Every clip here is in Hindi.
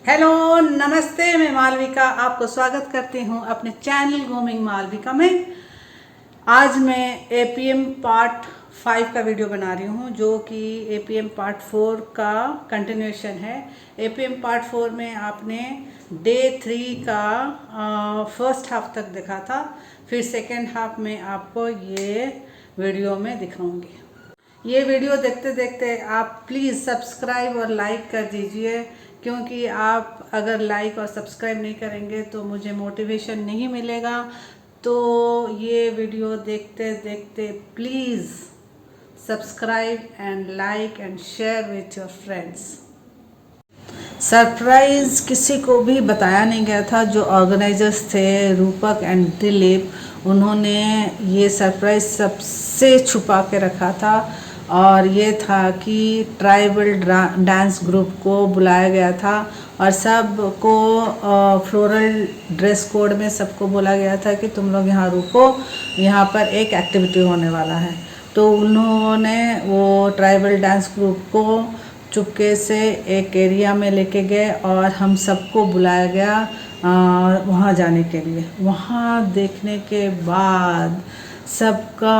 हेलो नमस्ते, मैं मालविका आपको स्वागत करती हूँ अपने चैनल घूमिंग मालविका में। आज मैं एपीएम पार्ट 5 का वीडियो बना रही हूँ, जो कि एपीएम पार्ट 4 का कंटिन्यूएशन है। एपीएम पार्ट 4 में आपने डे 3 का फर्स्ट हाफ तक देखा था, फिर सेकेंड हाफ में आपको ये वीडियो में दिखाऊंगी। ये वीडियो देखते देखते आप प्लीज़ सब्सक्राइब और लाइक कर दीजिए, क्योंकि आप अगर लाइक और सब्सक्राइब नहीं करेंगे तो मुझे मोटिवेशन नहीं मिलेगा। तो ये वीडियो देखते देखते please subscribe and like and share with your friends. Surprise किसी को भी बताया नहीं गया था। जो ऑर्गेनाइजर्स थे रूपक एंड दिलीप, उन्होंने ये सरप्राइज़ सबसे छुपा के रखा था, और ये था कि ट्राइबल डांस ग्रुप को बुलाया गया था और सबको फ्लोरल ड्रेस कोड में सबको बोला गया था कि तुम लोग यहाँ रुको, यहाँ पर एक एक्टिविटी होने वाला है। तो उन्होंने वो ट्राइबल डांस ग्रुप को चुपके से एक एरिया में लेके गए और हम सबको बुलाया गया वहाँ जाने के लिए। वहाँ देखने के बाद सबका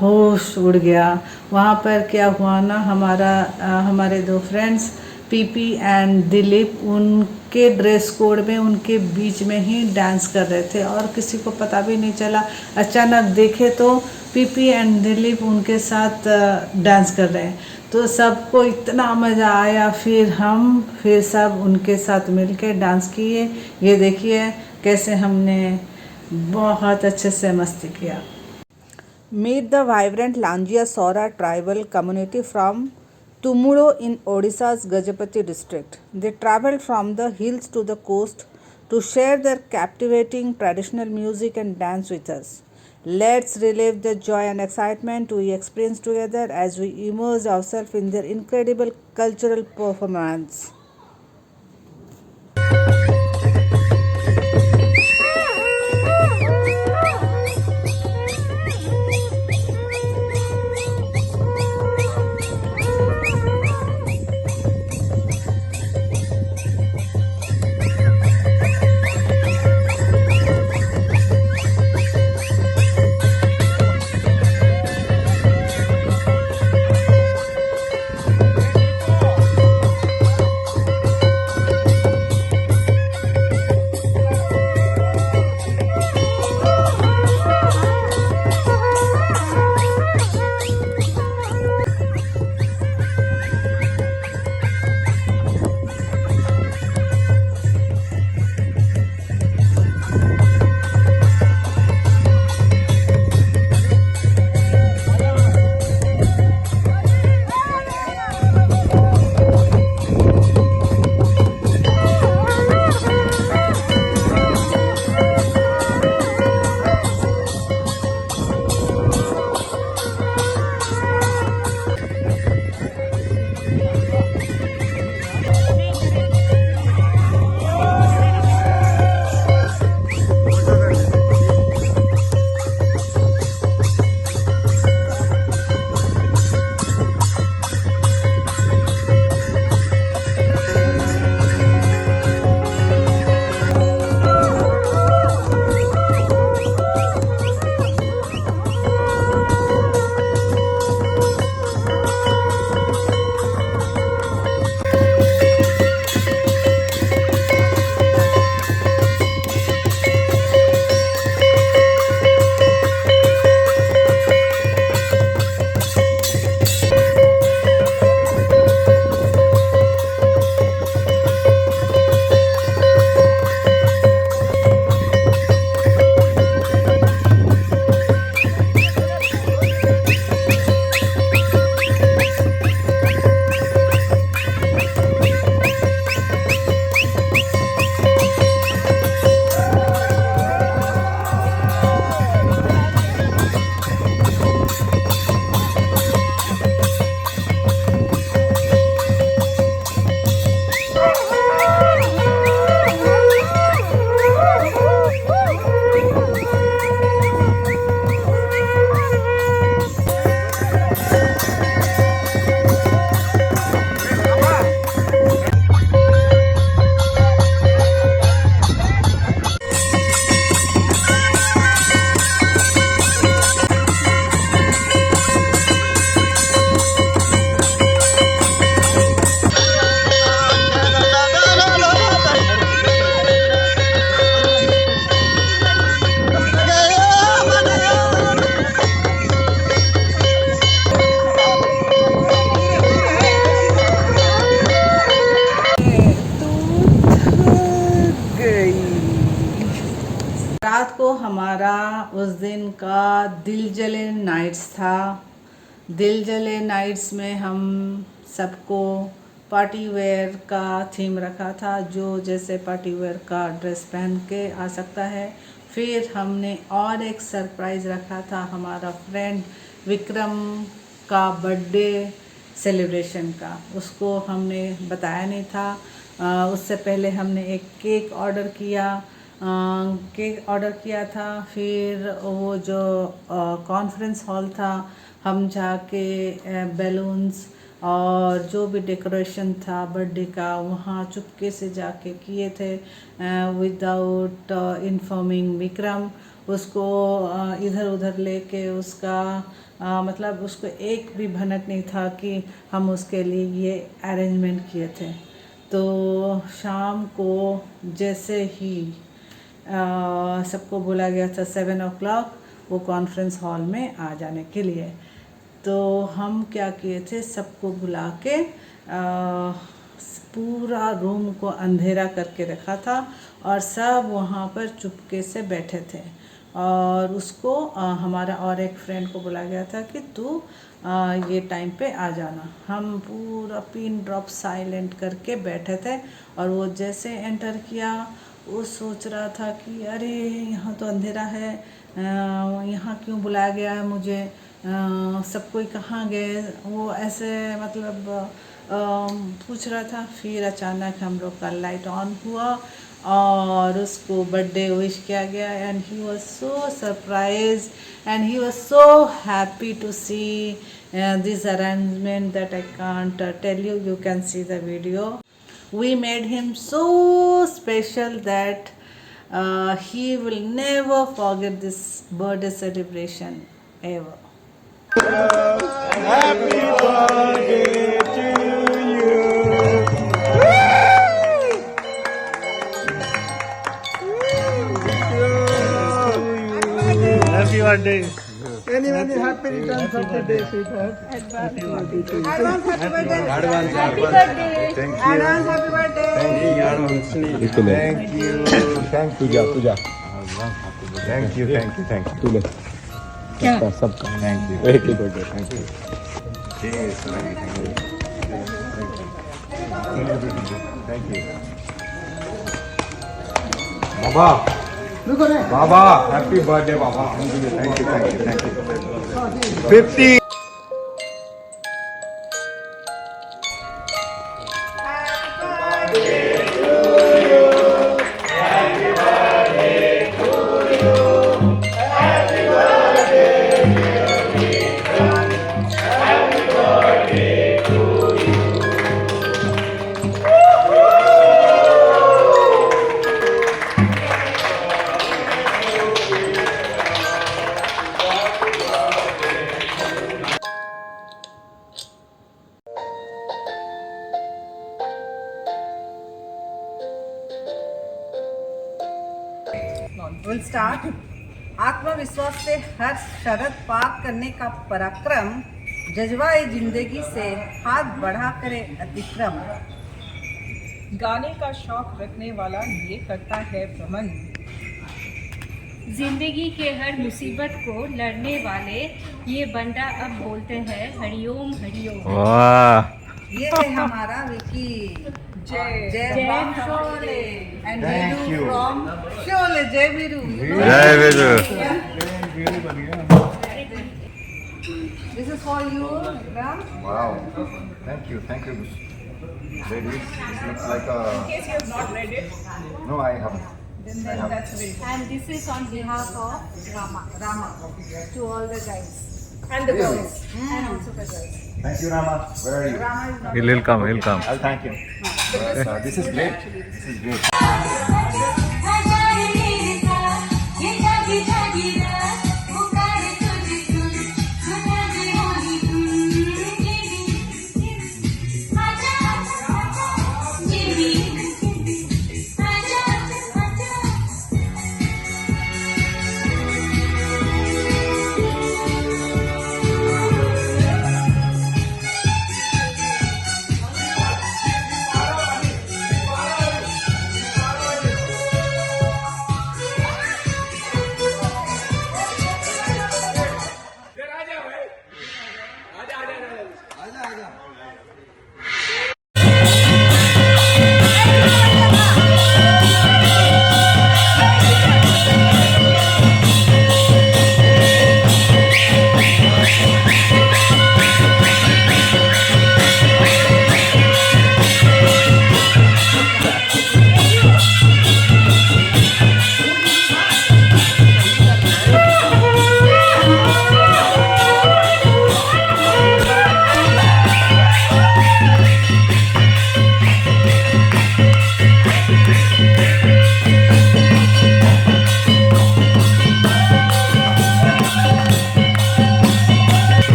होश उड़ गया। वहाँ पर क्या हुआ ना, हमारे दो फ्रेंड्स पीपी एंड दिलीप उनके ड्रेस कोड में उनके बीच में ही डांस कर रहे थे और किसी को पता भी नहीं चला। अचानक देखे तो पीपी एंड दिलीप उनके साथ डांस कर रहे हैं, तो सबको इतना मज़ा आया। फिर सब उनके साथ मिलके डांस किए। ये देखिए कैसे हमने बहुत अच्छे से मस्ती किया। Meet the vibrant Langia Sora tribal community from Tumulo in Odisha's Gajapati district. They traveled from the hills to the coast to share their captivating traditional music and dance with us. Let's relive the joy and excitement we experienced together as we immerse ourselves in their incredible cultural performance. रात को हमारा उस दिन का दिल जले नाइट्स था। दिल जले नाइट्स में हम सबको पार्टी वेयर का थीम रखा था, जो जैसे पार्टी वेयर का ड्रेस पहन के आ सकता है। फिर हमने और एक सरप्राइज़ रखा था हमारा फ्रेंड विक्रम का बर्थडे सेलिब्रेशन का, उसको हमने बताया नहीं था। उससे पहले हमने एक केक ऑर्डर किया था। फिर वो जो कॉन्फ्रेंस हॉल था, हम जाके बैलून्स और जो भी डेकोरेशन था बर्थडे का, वहाँ चुपके से जाके किए थे विदाउट इन्फॉर्मिंग विक्रम। उसको इधर उधर लेके उसका मतलब उसको एक भी भनक नहीं था कि हम उसके लिए ये अरेंजमेंट किए थे। तो शाम को जैसे ही सबको बोला गया था 7 o'clock वो कॉन्फ्रेंस हॉल में आ जाने के लिए, तो हम क्या किए थे, सबको बुला के पूरा रूम को अंधेरा करके रखा था और सब वहाँ पर चुपके से बैठे थे। और उसको हमारा और एक फ्रेंड को बुलाया गया था कि तू ये टाइम पे आ जाना। हम पूरा पिन ड्रॉप साइलेंट करके बैठे थे और वो जैसे एंटर किया वो सोच रहा था कि अरे यहाँ तो अंधेरा है, यहाँ क्यों बुलाया गया है मुझे, सब कोई कहाँ गए, वो ऐसे मतलब पूछ रहा था। फिर अचानक हम लोग का लाइट ऑन हुआ और उसको बर्थडे विश किया गया and he was so surprise and he was so happy to see this arrangement that I can't tell you. You can see the video. We made him so special that he will never forget this birthday celebration ever. Happy birthday to you. Happy birthday. Many happy returns of the day, sweetheart. Advance happy birthday. Happy birthday. Thank you. Advance happy birthday. Thank you. Thank you. Puja Thank you. Thank you. Thank you. तू ले सबका सबका Thank you. एक एक birthday Thank you. Yes, thank you. Thank you. Baba. Baba, happy birthday, Baba. Thank you, thank you, thank you. 50. We'll start. आत्मविश्वास से हर शरत पार करने का पराक्रम, जज्बाए जिंदगी से हाथ बढ़ा करे अतिक्रम। गाने का शौक रखने वाला ये करता है भ्रमण। जिंदगी के हर मुसीबत को लड़ने वाले ये बंदा अब बोलते हैं हरिओम हरिओम। वाह, ये है हमारा विकी जय from Sholay and Thank Viru you. from Sholay. जय वीरू। जय Veeru. This is for you, Ram. Wow, thank you, ladies. This looks like a. In case you have not read it, No, I haven't. then that's very good. And this is on behalf of Rama to all the guys And the girls. and also the girls. Thank you, Rama. Where are you? Rama is not He'll come, he'll come. I'll thank him. This is great. This is great.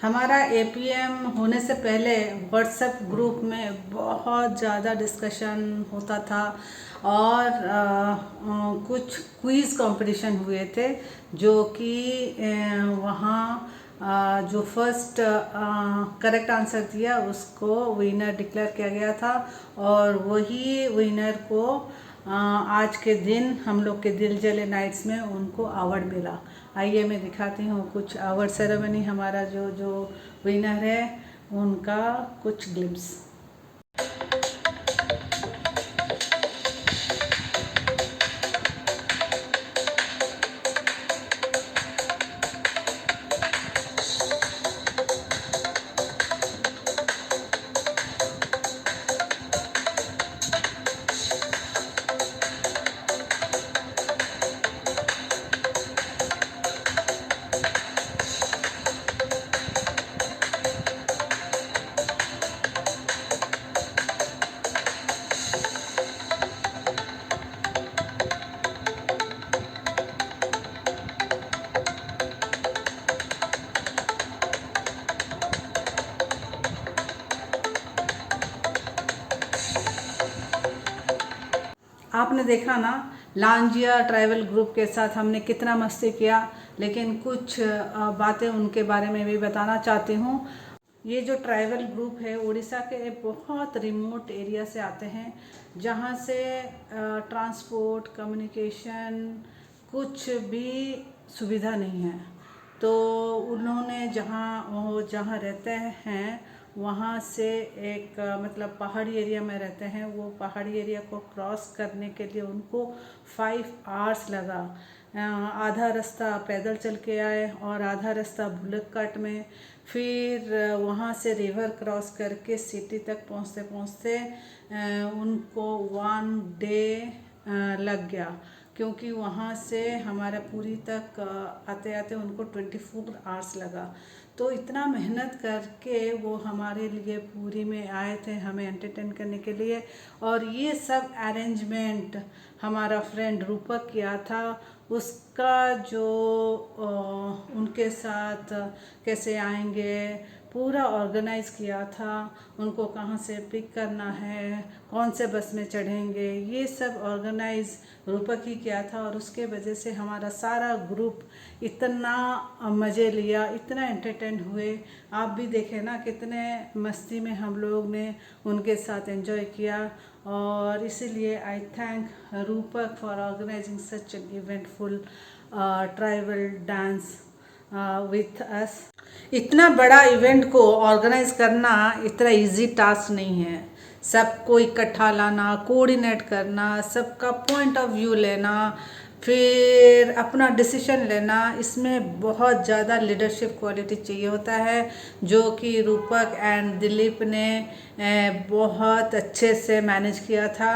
हमारा एपीएम होने से पहले व्हाट्सएप ग्रुप में बहुत ज़्यादा डिस्कशन होता था और कुछ क्विज़ कंपटीशन हुए थे जो कि वहाँ जो फर्स्ट करेक्ट आंसर दिया उसको विनर डिक्लेयर किया गया था और वही विनर को आज के दिन हम लोग के दिल जले नाइट्स में उनको अवार्ड मिला। आइए मैं दिखाती हूँ कुछ अवार्ड सेरेमनी, हमारा जो विनर है उनका कुछ ग्लिम्स। आपने देखा ना लांजिया ट्रैवल ग्रुप के साथ हमने कितना मस्ती किया, लेकिन कुछ बातें उनके बारे में भी बताना चाहती हूँ। ये जो ट्रैवल ग्रुप है उड़ीसा के बहुत रिमोट एरिया से आते हैं जहाँ से ट्रांसपोर्ट कम्युनिकेशन कुछ भी सुविधा नहीं है। तो उन्होंने जहाँ रहते हैं वहाँ से एक मतलब पहाड़ी एरिया में रहते हैं, वो पहाड़ी एरिया को क्रॉस करने के लिए उनको 5 आवर्स लगा। आधा रास्ता पैदल चल के आए और आधा रास्ता बुलेट कार्ट में, फिर वहाँ से रिवर क्रॉस करके सिटी तक पहुँचते पहुँचते उनको 1 डे लग गया, क्योंकि वहाँ से हमारा पूरी तक आते आते उनको 24 आवर्स लगा। तो इतना मेहनत करके वो हमारे लिए पूरी में आए थे हमें एंटरटेन करने के लिए, और ये सब अरेंजमेंट हमारा फ्रेंड रूपक किया था। उसका जो उनके साथ कैसे आएंगे पूरा ऑर्गेनाइज़ किया था, उनको कहाँ से पिक करना है, कौन से बस में चढ़ेंगे, ये सब ऑर्गेनाइज रूपक ही किया था। और उसके वजह से हमारा सारा ग्रुप इतना मज़े लिया, इतना एंटरटेन हुए। आप भी देखें ना कितने मस्ती में हम लोग ने उनके साथ एंजॉय किया। और इसीलिए I thank Rupak for organizing such an eventful tribal dance with us. इतना बड़ा इवेंट को ऑर्गेनाइज करना इतना इजी टास्क नहीं है। सबको इकट्ठा लाना, कोऑर्डिनेट करना, सबका पॉइंट ऑफ व्यू लेना, फिर अपना डिसीजन लेना, इसमें बहुत ज़्यादा लीडरशिप क्वालिटी चाहिए होता है, जो कि रूपक एंड दिलीप ने बहुत अच्छे से मैनेज किया था।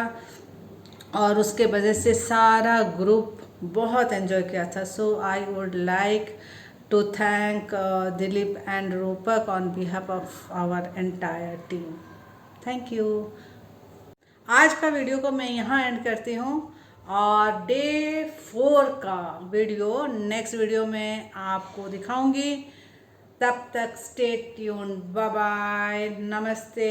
और उसके वजह से सारा ग्रुप बहुत एंजॉय किया था। So I would like to thank Dilip and Rupak on behalf of our entire team. Thank you. आज का वीडियो को मैं यहाँ एंड करती हूँ और डे 4 का वीडियो नेक्स्ट वीडियो में आपको दिखाऊंगी। तब तक स्टे ट्यून्ड। बाय बाय, नमस्ते।